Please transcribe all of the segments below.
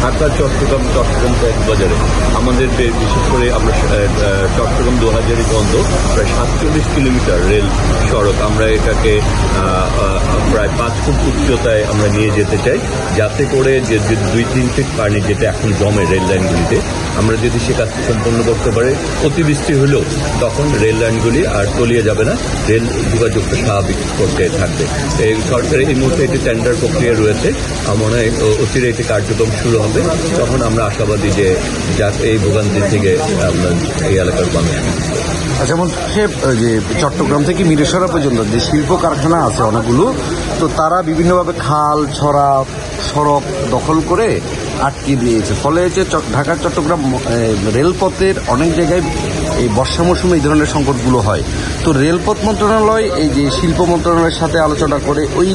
ঢাকা চট্টগ্রাম কক্সবাজারে আমাদের বিশেষ করে আমরা চট্টগ্রাম 2000 পর্যন্ত প্রায় 47 কিলোমিটার রেল সড়ক আমরা এটাকে প্রায় 5 ফুট উচ্চতায় আমরা নিয়ে যেতে চাই, যাতে করে যে 2-3 ফিট পানি যেটা এখন জমে রেল লাইনগুলিতে, আমরা যদি সে কাজটি সম্পন্ন করতে পারি, অতিবৃষ্টি হলেও তখন রেল লাইনগুলি আর তলিয়ে যাবে না, রেল যোগাযোগটা স্বাভাবিক করতে থাকবে। এই সরকারের এই মুহূর্তে একটি টেন্ডার প্রক্রিয়া রয়েছে, মনে হয় অচিরে এটি কার্যক্রম শুরু হবে, তখন আমরা আশাবাদী যে এই ভোগান্তি থেকে আমরা এই এলাকার মানুষ। যেমন যে চট্টগ্রাম থেকে মিরেসরা পর্যন্ত যে শিল্প কারখানা আছে অনেকগুলো, তো তারা বিভিন্নভাবে খাল ছড়া সড়ক দখল করে আটকে দিয়েছে, ফলে যে ঢাকা চট্টগ্রাম রেলপথের অনেক জায়গায় এই বর্ষা মৌসুমে এই ধরনের সংকটগুলো হয়। তো রেলপথ মন্ত্রণালয় এই যে শিল্প মন্ত্রণালয়ের সাথে আলোচনা করে ওই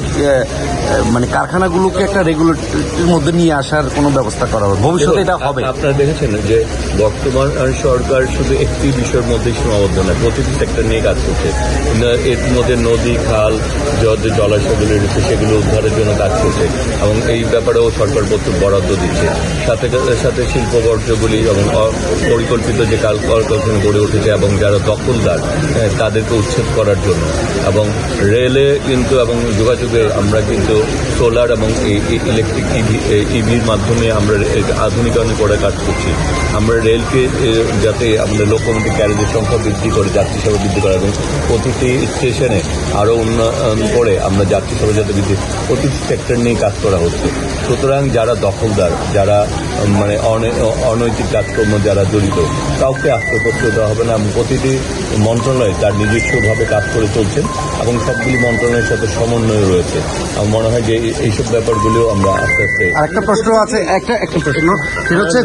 মানে কারখানাগুলোকে একটা রেগুলেটরির মধ্যে নিয়ে আসার কোনো ব্যবস্থা করা হবে, ভবিষ্যতে এটা হবে। আপনারা দেখেছেন যে বর্তমান সরকার শুধু একটি বিষয়ের মধ্যে সীমাবদ্ধ নয়, প্রতিটি সেক্টর নিয়ে কাজ করছে। এর মধ্যে নদী খাল জলাশয়গুলি রয়েছে সেগুলো উদ্ধারের জন্য কাজ করছে, এবং এই ব্যাপারেও সরকার বরাদ্দ দিচ্ছে। সাথে সাথে শিল্প বর্জ্যগুলি এবং পরিকল্পিত যে কারখানা গড়ে উঠেছে এবং যারা দখলদার তাদেরকে উচ্ছেদ করার জন্য, এবং রেলে কিন্তু এবং যোগাযোগে আমরা কিন্তু সোলার এবং ইলেকট্রিক ইভির মাধ্যমে আমরা আধুনিকায়ন করে কাজ করছি। আমরা রেলকে যাতে আমাদের লোকোমোটিভ ক্যারেজের সংখ্যা বৃদ্ধি করে, যাত্রী সেবা বৃদ্ধি করা, এবং প্রতিটি স্টেশনে আরও উন্নয়ন করে আমরা যাত্রী সেবা যাতে বৃদ্ধি, প্রতিটি সেক্টর নিয়ে কাজ করা হচ্ছে। সুতরাং যারা দখলদার, যারা মানে অনৈতিক কাজকর্ম যারা জড়িত, কাউকে আত্মপক্ষ দেওয়া হবে না, এবং প্রতিটি মন্ত্রণালয় তার নিজস্বভাবে কাজ করে চলছেন এবং সবগুলি মন্ত্রণালয়ের সাথে সমন্বয় রয়েছে। আমার মনে হয় যে এইসব ব্যাপারগুলিও আমরা আস্তে আস্তে। আরেকটা প্রশ্ন আছে, একটা প্রশ্ন সেটা হচ্ছে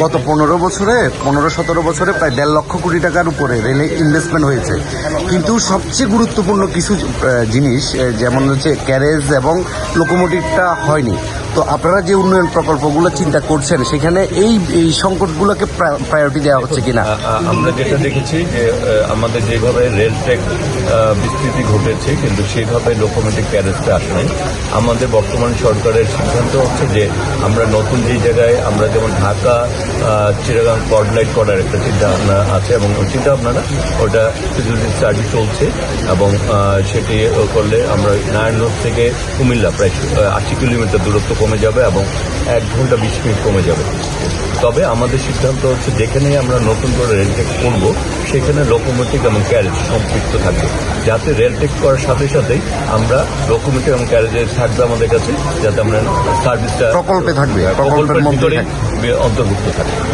গত 15-17 বছরে প্রায় 1.5 লক্ষ কোটি টাকার উপরে রেলে ইনভেস্টমেন্ট হয়েছে, কিন্তু সবচেয়ে গুরুত্বপূর্ণ কিছু জিনিস যেমন হচ্ছে ক্যারেজ এবং লোকোমোটিভটা হয়নি। তো আপনারা যে উন্নয়ন প্রকল্পগুলো চিন্তা করছেন সেখানে এই সংকটগুলোকে প্রায়োরিটি দেওয়া হচ্ছে কিনা? আমরা যেটা দেখেছি যে আমাদের যেভাবে রেল ট্র্যাক বিস্তৃতি ঘটেছে, কিন্তু সেইভাবে লোকোমোটিভ ক্যারেজটা আসে নাই। আমাদের বর্তমান সরকারের সিদ্ধান্ত হচ্ছে যে আমরা নতুন যে জায়গায় আমরা যেমন ঢাকা চিটাগাং কর্ডলাইট করার একটা চিন্তা ভাবনা আছে, এবং চিন্তা ভাবনা ওটা ফিজিবিলিটি স্টাডি চলছে, এবং সেটি করলে আমরা নারায়ণগঞ্জ থেকে কুমিল্লা প্রায় 80 কিলোমিটার দূরত্ব কমে যাবে এবং 1 ঘন্টা 20 মিনিট কমে যাবে। তবে আমাদের সিদ্ধান্ত হচ্ছে যেখানে আমরা নতুন করে রেলটেক করবো সেখানে লোকোমোটিভ এবং ক্যারেজ সম্পৃক্ত থাকবে, যাতে রেলটেক করার সাথে সাথেই আমরা লোকোমোটিভ এবং ক্যারেজের থাকবে আমাদের কাছে, যাতে আমরা সার্ভিসটা প্রকল্পে থাকবে, প্রকল্পের মধ্যে অন্তর্ভুক্ত থাকবে।